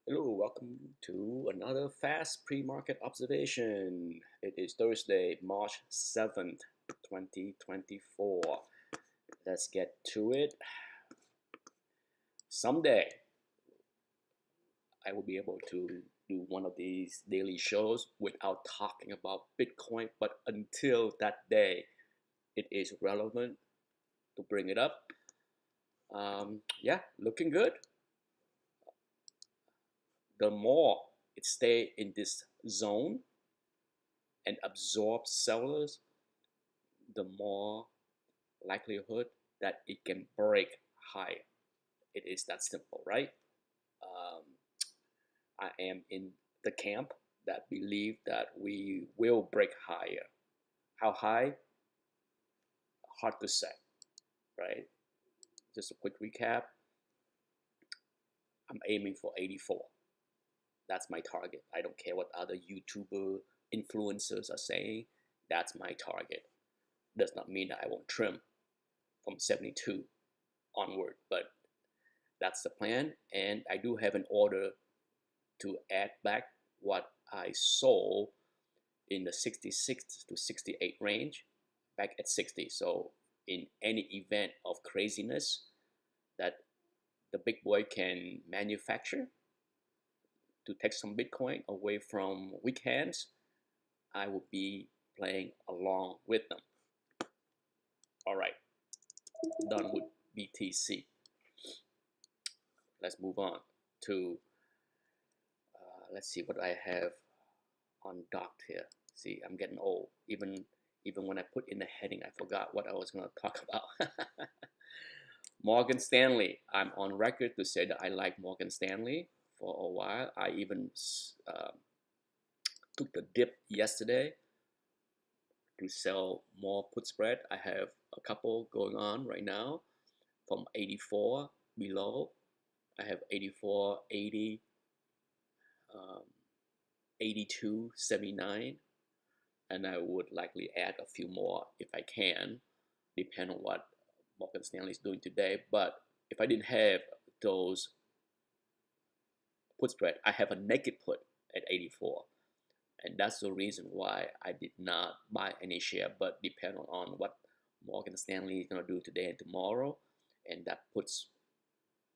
Hello, welcome to another fast pre-market observation. It is Thursday, March 7th, 2024. Let's get to it. Someday I will be able to do one of these daily shows without talking about Bitcoin, but until that day, it is relevant to bring it up. Yeah, looking good. The more it stay in this zone and absorb sellers, the more likelihood that it can break higher. It is that simple, right? Um, I am in the camp that believe that we will break higher. How high? Hard to say, right? Just a quick recap. I'm aiming for 84. That's my target. I don't care what other YouTuber influencers are saying. That's my target. Does not mean that I won't trim from 72 onward, but that's the plan. And I do have an order to add back what I sold in the 66 to 68 range back at 60. So in any event of craziness that the big boy can manufacture to take some Bitcoin away from weak hands, I will be playing along with them. All right, done with BTC. Let's move on to, let's see what I have on docked here. See, I'm getting old. Even when I put in the heading, I forgot what I was going to talk about. Morgan Stanley. I'm on record to say that I like Morgan Stanley for a while. I even took the dip yesterday to sell more put spread. I have a couple going on right now from 84 below. I have 84, 80, um, 82.79, and I would likely add a few more if I can, depend on what Morgan Stanley is doing today. But if I didn't have those put spread, I have a naked put at 84, and that's the reason why I did not buy any share, but depend on what Morgan Stanley is going to do today and tomorrow, and that puts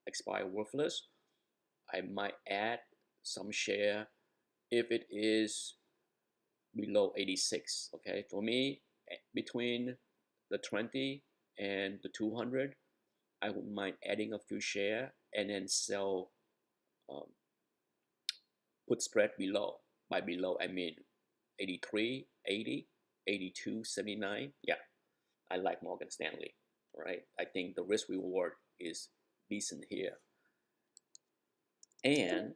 expire worthless. I might add some share if it is below 86. Okay, for me, between the 20 and the 200, I wouldn't mind adding a few share and then sell, um, put spread below. By below, I mean 83, 80, 82, 79. Yeah, I like Morgan Stanley, right? I think the risk reward is decent here. And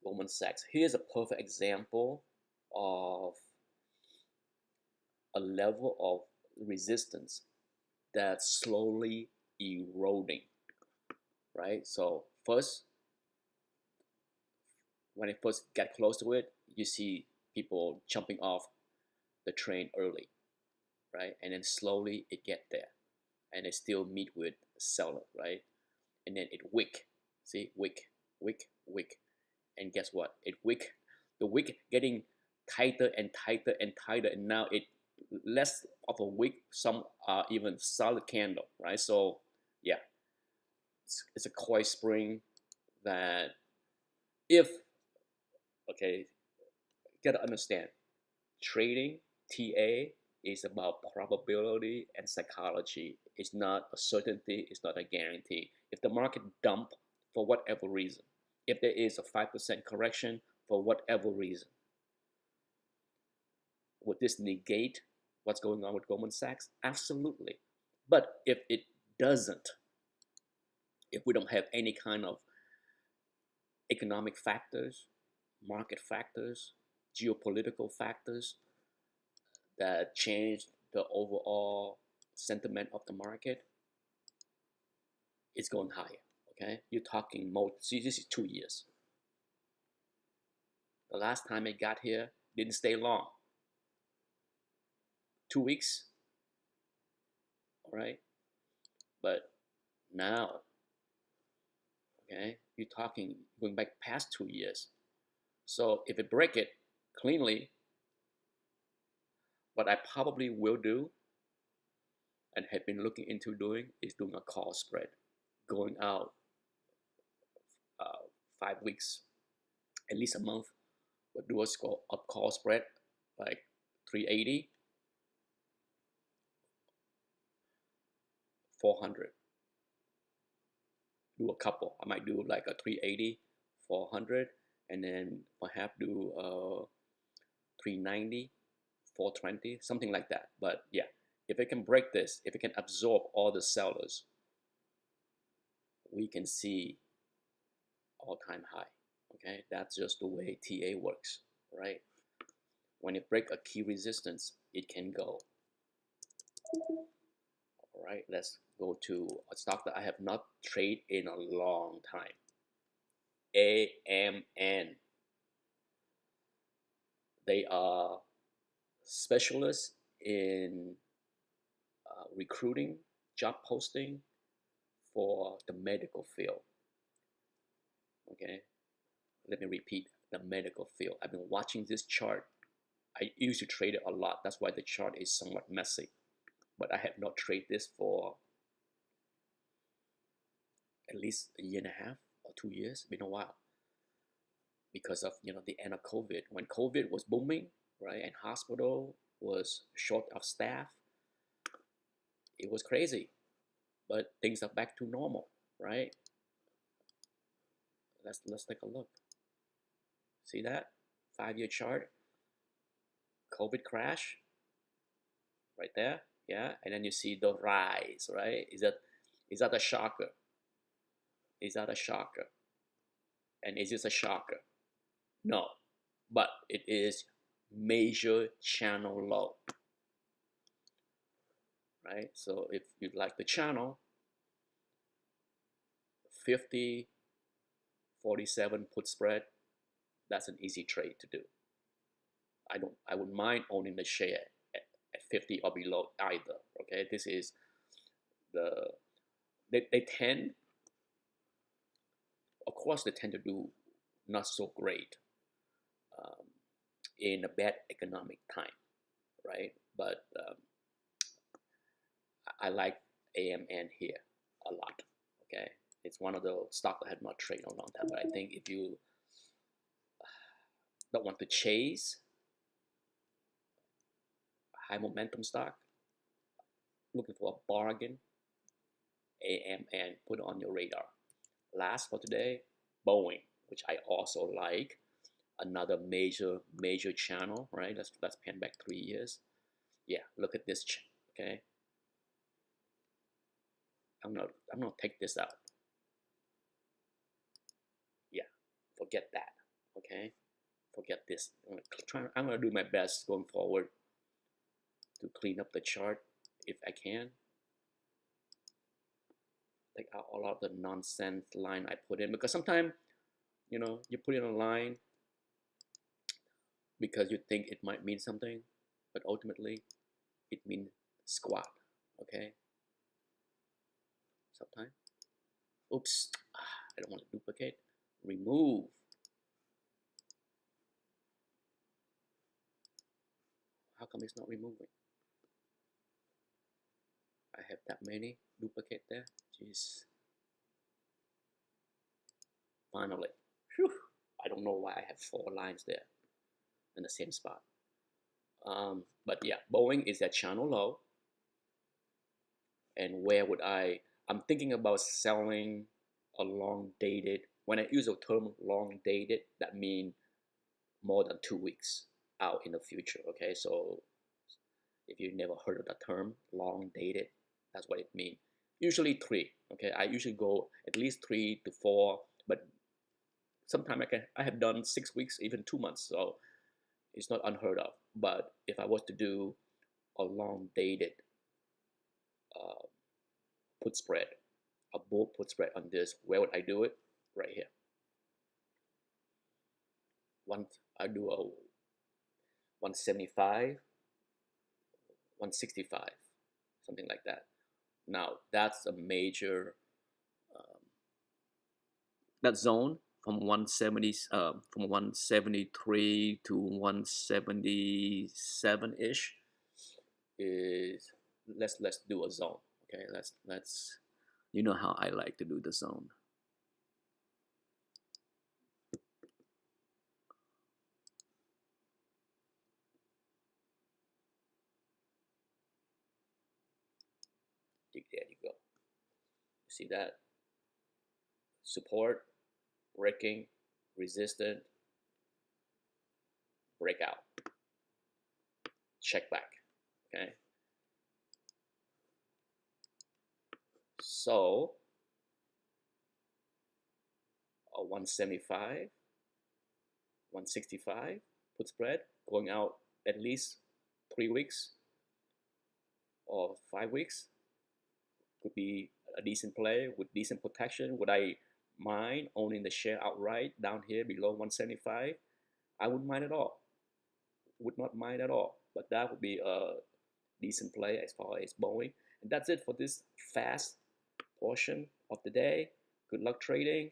Goldman Sachs, here's a perfect example of a level of resistance that's slowly eroding, right? So first, when it first get close to it, you see people jumping off the train early, right? And then slowly it get there, and they still meet with seller, right? And then it wick, see, wick, wick, wick, and guess what? It wick, the wick getting tighter and tighter and tighter, and now it less of a wick. Some are even solid candle, right? So yeah, it's a coil spring that if okay, you gotta understand trading TA is about probability and psychology. It's not a certainty, it's not a guarantee. If the market dump for whatever reason, if there is a 5% correction for whatever reason, would this negate what's going on with Goldman Sachs? Absolutely. But if it doesn't, if we don't have any kind of economic factors, market factors, geopolitical factors that change the overall sentiment of the market, it's going higher. Okay, you're talking more. See, this is 2 years. The last time it got here didn't stay long. 2 weeks, all right. But now, Okay, you're talking going back past 2 years. So if it break it cleanly, what I probably will do and have been looking into doing is doing a call spread, going out 5 weeks, at least a month, but do a call spread like 380, 400. Do a couple. I might do like a 380, 400, and then perhaps do 390, 420, something like that. But yeah, if it can break this, if it can absorb all the sellers, we can see all-time high. Okay, that's just the way TA works, right? When it break a key resistance, it can go. All right, let's go to a stock that I have not traded in a long time. AMN. They are specialists in recruiting, job posting for the medical field. Okay, let me repeat, the medical field. I've been watching this chart. I used to trade it a lot. That's why the chart is somewhat messy. But I have not traded this for at least a year and a half or 2 years. It's been a while because of the end of COVID. When COVID was booming, right, and hospital was short of staff, it was crazy. But things are back to normal, right? Let's take a look. See that 5-year chart? COVID crash, right there, yeah, and then you see the rise, right? Is that a shocker? Is that a shocker? And is this a shocker? No, but it is major channel low, right? So if you like the channel, 50, 47 put spread, that's an easy trade to do. I wouldn't mind owning the share at 50 or below either. Okay, this is they tend, of course, they tend to do not so great in a bad economic time, right? But I like AMN here a lot. Okay, it's one of the stocks I have not traded in a long time. But I think if you don't want to chase high momentum stock, looking for a bargain, AMN, put it on your radar. Last for today, Boeing, which I also like. Another major channel, right? Let's pan back 3 years. Yeah, look at this. Okay, I'm gonna take this out. Yeah, forget that. Okay, forget this. I'm gonna do my best going forward to clean up the chart if I can. Take out all of the nonsense line I put in, because sometimes you put in a line because you think it might mean something, but ultimately it means squat. Okay, sometimes. Oops, I don't want to duplicate. Remove. How come it's not removing? I have that many duplicate there. Jeez. Finally. Whew. I don't know why I have 4 lines there in the same spot. But yeah, Boeing is at channel low. And where would I'm thinking about selling a long dated. When I use the term long dated, that means more than 2 weeks out in the future. Okay, so if you never heard of the term long dated, that's what it means. Usually 3. Okay, I usually go at least 3 to 4, but sometimes I have done 6 weeks, even 2 months. So it's not unheard of. But if I was to do a long dated put spread, a bull put spread on this, where would I do it? Right here. I do a 175, 165, something like that. Now that's a major that zone from 170 from 173 to 177 ish is, let's do a zone. Okay, let's you know how I like to do the zone. There you go. See that? Support, breaking, resistant, breakout, check back. Okay. So 175, 165 put spread going out at least 3 weeks or 5 weeks could be a decent play with decent protection. Would I mind owning the share outright down here below 175? I wouldn't mind at all. Would not mind at all. But that would be a decent play as far as Boeing. And that's it for this fast portion of the day. Good luck trading.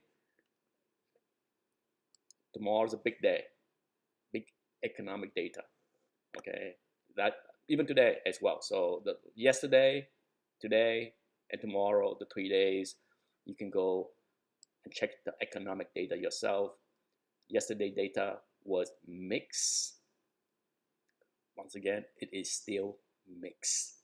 Tomorrow's a big day, big economic data. Okay, that even today as well. So yesterday, today, and tomorrow, the 3 days, you can go and check the economic data yourself. Yesterday data was mixed. Once again, it is still mixed.